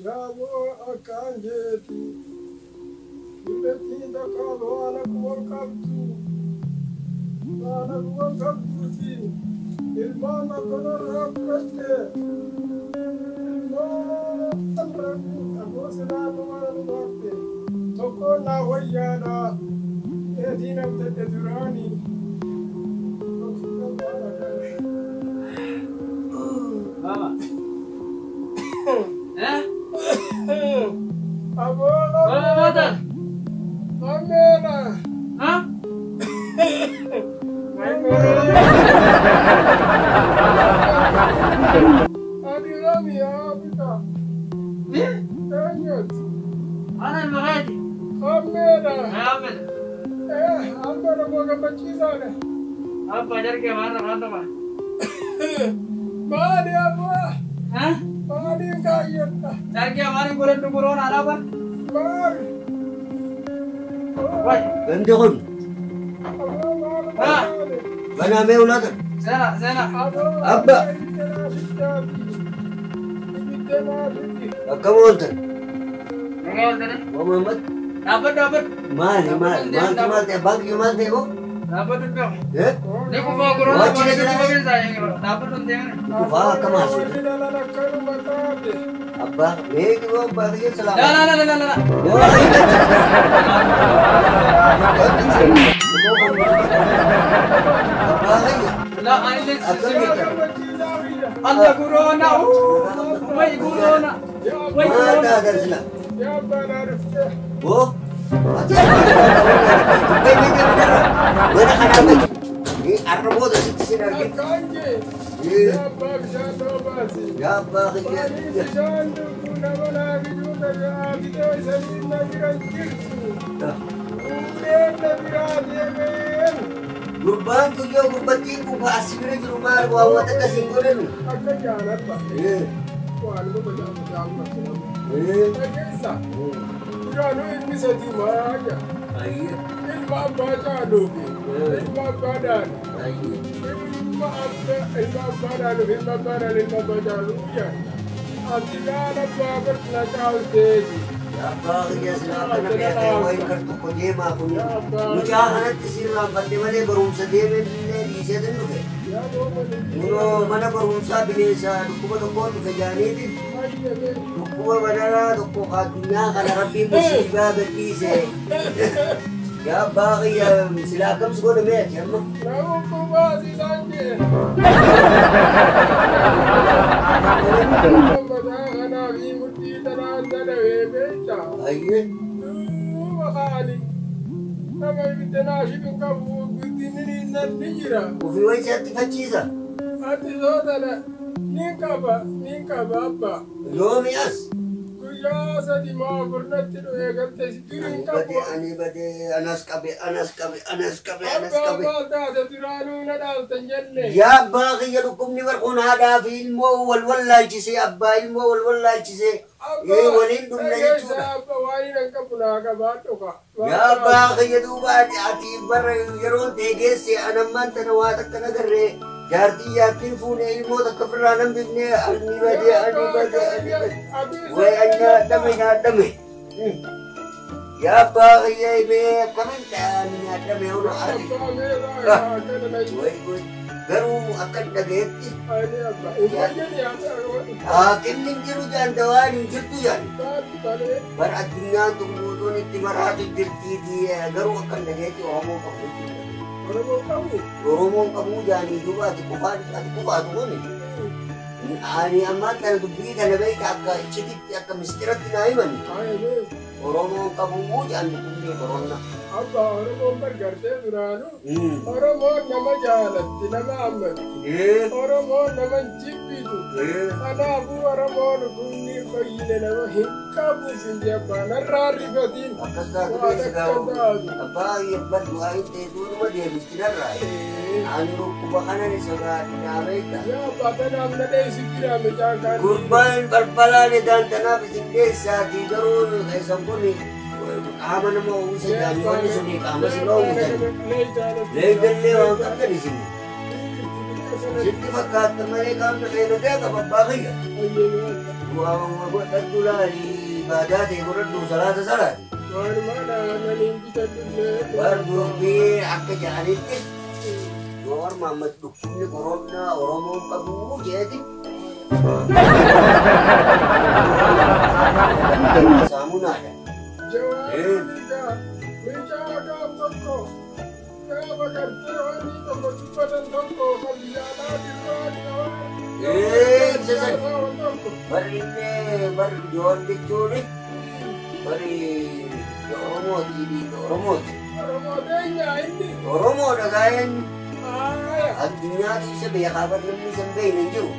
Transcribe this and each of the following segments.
Yabo akanjeti. Ibeti dakalo ana kuwakabtu. Ana kuwakabtu si. Ilmana konar rapete. Ilmana rapu. Ako sila kumana rapete. Toko na wayana. Edina mtete durani. Mama. Eh? Abola. Mama. Amena. Hah? Adi Rami Abita. Eh? Enyot. Ana المغادي. Amena. Ahmed. Amena moga bachizane. Apa ajar ke mana mana? Badi apa? Hah? Badi kayaknya. Jar ke mana bulan tu bulan apa? Badi. Woi. Bendekun. Ah. Bana mewladan. Sana. Abba. Kamontan. Nengal tadi. Muhammad. Dapat. Mal bagi mal teko. Dapat tu. Eh? Ni ko ba guru na Wajib na ba bin sayang. Dapat tu dia. Kufa kamas. Abba, me ko bagi salam. La. La ani Allah corona. Wai corona. Wai corona. Ada sila. Ya banarifte. Oh. Wala ka naman. Arbo da sinargi. Kanje. Ya bab jando basi. Ya bakit yan? Jando kuna mana bijuta ya abito sanin na biranjirtu. Ule na biradyemen. Gurban ko yung gurbatin kung kaasibira yung rumar wawa na kasingkulan. Akka jalan ba. Eh. Wala mo ba jalan jalan ba? Eh. Kaysa. Jano ilmi sati maja. Ay. Ilma baca lobi. Ilma badan. Ay. Ilma abda ilma badan ilma badan ilma badan luya. Atigana babar na kautezi. Ya bakit yan sila ka na kaya tayo ay karto ko di makunin. Mucha hanat sila bande mali barum sa demen ni siya din lugar. Ya bobo ni. Uno mana barum sa binesa dukuba dukuba kajani din. Dukuba manala dukuba kadunya kana rabbi musiba betise. Ya bakit yan sila kam sugo na met yan mo. Ramu kuba si sanje. Madagana vi mutti tananda webeta. Ayun. Makali. Nama bitena shikun kabu gudini nanijira. Ufiwai siya tifachisa. Ati zodana ninkaba abba. Yomi as. Kuya sadi ma burnatti do egalte sidirin kabu. Bade anas kabe. Abba da duranu na dal tanjelle. Ya bakit yan hukum ni Markon hada fi ilmo walwala chise abba ilmo walwala chise. Walin dum na ito. Abba wani nan kapuna ka ba to ka. Ya bakit yan duba ati bar yaron tege se anamman tanawatak ka nagarre. Jardi yakin fune ilmo takapranam bibne ani bade. Way anya dami. Ya bakit yan be kamantan niya dami uno ati. Way. Garu akan dageti. Kinin jiru jan dawan jitu yan. Bar adunya tunggu ni timaratu jirti dia garu akan dageti omo kamu. Oromo kamu jani juga ati kufa tu ni. Ani amat kan dubi kan baik akka cikit akka mistirat nai man. Oromo kamu jani dubi corona. Abba Oromo bergarte duranu. Oromo nama jalatti nama ammat. Oromo nama jibbitu. Ana abu Oromo gunni bayile nama hikkabu sinjaba narari badin. Apa yang berdoa itu dulu dia mistirat rai. Anu kubakana ni saga dinamika. Ya bapa namna deh sikira mejakan. Kurban balbalani dan tanah bising desa di garun sampuni. Aman mo usay dami ko ni kama si Long. Legal le ang kata di sini. Sitti fakkaata malee qaamni beeladaa qaba abbaa kiyya. Bu'aawwan godhadhu laali baadaa ta'e godhadhu salaata salaati. Bardurbii akka jedhanitti yoo ormaammat dhukkubni koronaa Oromoon qabu jeeti. Saamunaadha. Bar joon jechuun bari Oromoodha gaa'een addunyaatti isa beekaa bar namni isa hin beekne hin jiru.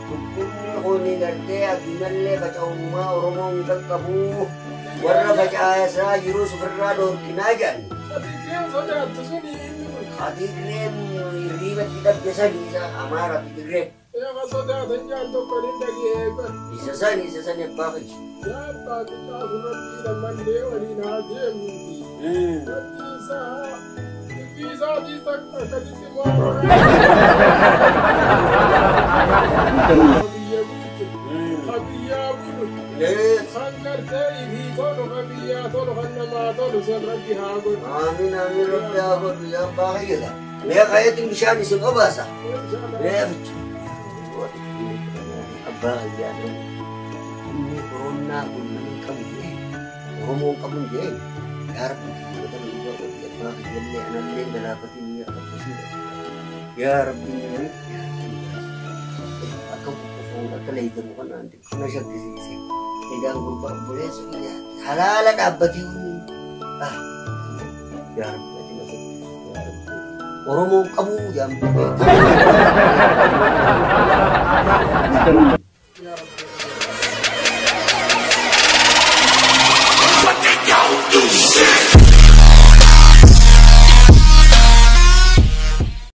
Dhukkubni kuni gartee addunyaallee faca'ummaa Oromoon qaqqabu warra facaasaa jirus ofirraa dhoorkinaa jedhan. Hatiileen hirriibatti dhabde sanii isa Amaara fi Tigree. Isa sani abbaa fayyadu. Amin amin rabbi haa ya abbaa fayyada. Mee qayeetiin bishaan isin obaasa. Mee fichu. Abbaa fayyada. Inni koronaa kun namni qabu jee. Oromoon qabu jee. Yaa rabbi kiyyoota miidhaa godhi abbaa fayyadlee anallee galaafatii ni akkasumas. Yaa rabbi akka kufuun akka leeyitamu kanaan kana shakkisiise. Egaan gurbaa buleessu halaala dhaabbatii yaa rabbi Oromoon qabu yaa